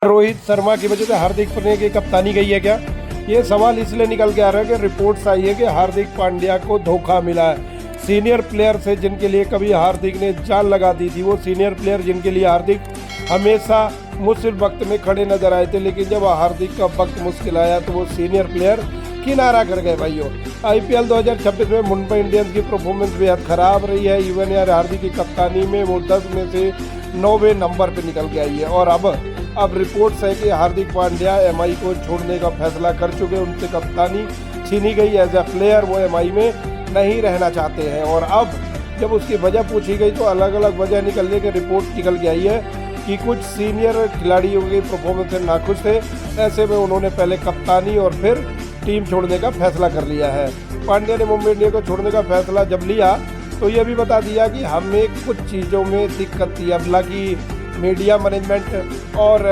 रोहित शर्मा की वजह से हार्दिक पांड्या की कप्तानी गई है क्या? ये सवाल इसलिए निकल के आ रहा है कि रिपोर्ट्स आई है कि हार्दिक पांड्या को धोखा मिला है। सीनियर प्लेयर से जिनके लिए कभी हार्दिक ने जान लगा दी थी, वो सीनियर प्लेयर जिनके लिए हार्दिक हमेशा मुश्किल वक्त में खड़े नजर आए थे, लेकिन जब हार्दिक का वक्त मुश्किल आया तो वो सीनियर प्लेयर किनारा कर गए भाइयों। आईपीएल 2026 में मुंबई इंडियंस की परफॉर्मेंस बेहद खराब रही है। इवन यार हार्दिक की कप्तानी में वो 10 में से 9वें नंबर पे निकल के आई है। और अब रिपोर्ट्स है कि हार्दिक पांड्या एमआई को छोड़ने का फैसला कर चुके हैं। उनसे कप्तानी छीनी गई। एज ए प्लेयर वो एमआई में नहीं रहना चाहते हैं। और अब जब उसकी वजह पूछी गई तो अलग अलग वजह निकलने की रिपोर्ट निकल के आई है कि कुछ सीनियर खिलाड़ियों की परफॉर्मेंस से नाखुश थे। ऐसे में उन्होंने पहले कप्तानी और फिर टीम छोड़ने का फैसला कर लिया है। पांड्या ने मुंबई इंडियंस को छोड़ने का फैसला जब लिया तो ये भी बता दिया कि हमें कुछ चीज़ों में दिक्कत थी। हालांकि मीडिया मैनेजमेंट और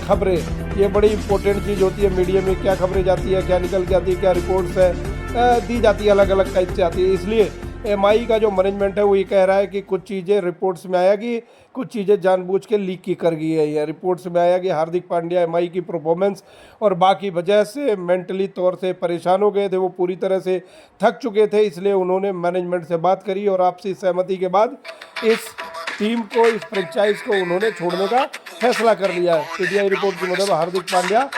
खबरें, ये बड़ी इंपॉर्टेंट चीज़ होती है। मीडिया में क्या खबरें जाती है, क्या निकल के आती है, क्या रिपोर्ट्स है दी जाती है, अलग अलग टाइप से आती है। इसलिए एमआई का जो मैनेजमेंट है वो ये कह रहा है कि कुछ चीज़ें रिपोर्ट्स में आया कि कुछ चीज़ें जानबूझ के लीक की कर गई है। रिपोर्ट्स में आया कि हार्दिक पांड्या एमआई की परफॉर्मेंस और बाकी वजह से मेंटली तौर से परेशान हो गए थे, वो पूरी तरह से थक चुके थे। इसलिए उन्होंने मैनेजमेंट से बात करी और आपसी सहमति के बाद इस टीम को, इस फ्रेंचाइज को उन्होंने छोड़ने का फैसला कर लिया है। पीटीआई रिपोर्ट के मुताबिक हार्दिक पांड्या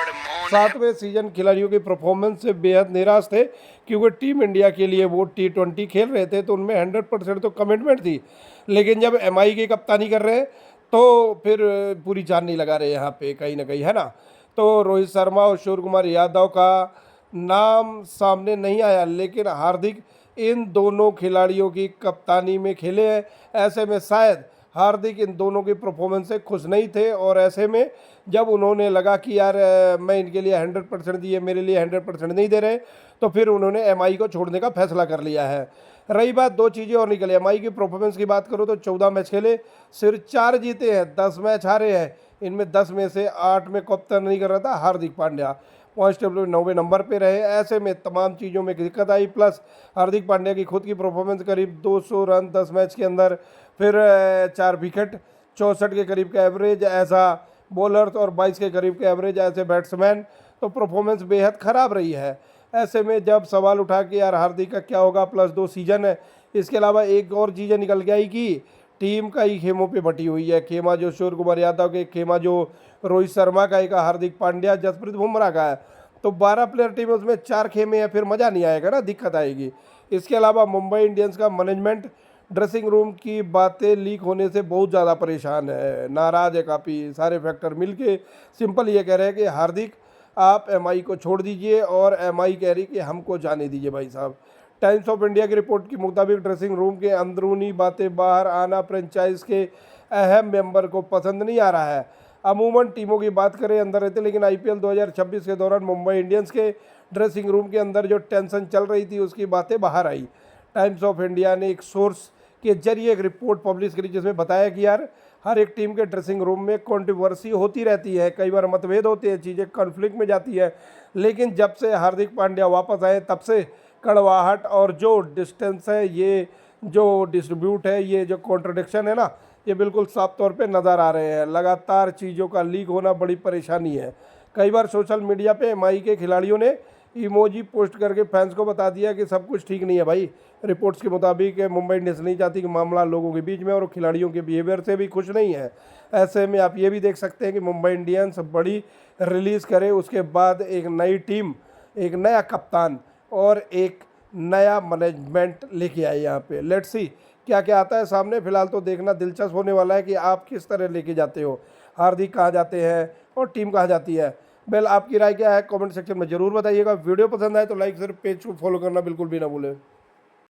7वें सीजन खिलाड़ियों की परफॉर्मेंस से बेहद निराश थे, क्योंकि टीम इंडिया के लिए वो T20 खेल रहे थे तो उनमें 100% तो कमिटमेंट थी। लेकिन जब एमआई की कप्तानी कर रहे हैं तो फिर पूरी जान नहीं लगा रहे यहाँ पे कहीं ना कहीं, है ना। तो रोहित शर्मा और सूर्य कुमार यादव का नाम सामने नहीं आया, लेकिन हार्दिक इन दोनों खिलाड़ियों की कप्तानी में खेले हैं। ऐसे में शायद हार्दिक इन दोनों की परफॉर्मेंस से खुश नहीं थे और ऐसे में जब उन्होंने लगा कि यार मैं इनके लिए 100% दिए, मेरे लिए 100% नहीं दे रहे, तो फिर उन्होंने एमआई को छोड़ने का फैसला कर लिया है। रही बात दो चीज़ें और निकली। एमआई की परफॉर्मेंस की बात करो तो 14 मैच खेले, सिर्फ 4 जीते हैं, 10 मैच हारे हैं। इनमें 10 में से 8 में कप्तान नहीं कर रहा था हार्दिक पांड्या। पॉइंट्स टेबल में 9वें नंबर पे रहे। ऐसे में तमाम चीज़ों में दिक्कत आई। प्लस हार्दिक पांड्या की खुद की परफॉर्मेंस करीब 200 रन 10 मैच के अंदर, फिर 4 विकेट, 64 के करीब का एवरेज ऐसा बॉलर और 22 के करीब का एवरेज ऐसे बैट्समैन, तो परफॉर्मेंस बेहद ख़राब रही है। ऐसे में जब सवाल उठा कि यार हार्दिक का क्या होगा, प्लस 2 सीजन है, इसके अलावा एक और चीज़ें निकल के आई कि टीम का ही खेमों पे बटी हुई है। खेमा जो सूर्य कुमार यादव के, खेमा जो रोहित शर्मा का, एक हार्दिक पांड्या, जसप्रीत बुमराह का है। तो 12 प्लेयर टीम है, उसमें 4 खेमे हैं, फिर मज़ा नहीं आएगा ना, दिक्कत आएगी। इसके अलावा मुंबई इंडियंस का मैनेजमेंट ड्रेसिंग रूम की बातें लीक होने से बहुत ज़्यादा परेशान है, नाराज़ है काफ़ी। सारे फैक्टर मिलके सिंपल ये कह रहे हैं कि हार्दिक आप एमआई को छोड़ दीजिए, और एमआई कह रही कि हमको जाने दीजिए भाई साहब। टाइम्स ऑफ इंडिया की रिपोर्ट के मुताबिक ड्रेसिंग रूम के अंदरूनी बातें बाहर आना फ्रेंचाइज के अहम मेंबर को पसंद नहीं आ रहा है। अमूमन टीमों की बात करें अंदर रहते, लेकिन आईपीएल 2026 के दौरान मुंबई इंडियंस के ड्रेसिंग रूम के अंदर जो टेंशन चल रही थी उसकी बातें बाहर आई। टाइम्स ऑफ इंडिया ने एक सोर्स के जरिए एक रिपोर्ट पब्लिश करी जिसमें बताया कि यार हर एक टीम के ड्रेसिंग रूम में कंट्रोवर्सी होती रहती है, कई बार मतभेद होते हैं, चीज़ें कॉन्फ्लिक्ट में जाती है। लेकिन जब से हार्दिक पांड्या वापस आए तब से कड़वाहट और जो डिस्टेंस है, ये जो डिस्ट्रीब्यूट है, ये जो कॉन्ट्रडिक्शन है ना, ये बिल्कुल साफ तौर पे नज़र आ रहे हैं। लगातार चीज़ों का लीक होना बड़ी परेशानी है। कई बार सोशल मीडिया पे एमआई के खिलाड़ियों ने इमोजी पोस्ट करके फैंस को बता दिया कि सब कुछ ठीक नहीं है भाई। रिपोर्ट्स के मुताबिक मुंबई इंडियंस नहीं चाहती कि मामला लोगों के बीच में और खिलाड़ियों के बिहेवियर से भी खुश नहीं है। ऐसे में आप ये भी देख सकते हैं कि मुंबई इंडियंस बड़ी रिलीज़ करे, उसके बाद एक नई टीम, एक नया कप्तान और एक नया मैनेजमेंट लेके आए यहाँ पे। लेट्स सी क्या क्या आता है सामने। फिलहाल तो देखना दिलचस्प होने वाला है कि आप किस तरह लेके जाते हो, हार्दिक कहाँ जाते हैं और टीम कहाँ जाती है। बेल आपकी राय क्या है, कमेंट सेक्शन में ज़रूर बताइएगा। वीडियो पसंद आए तो लाइक, सिर्फ पेज को फॉलो करना बिल्कुल भी ना भूलें।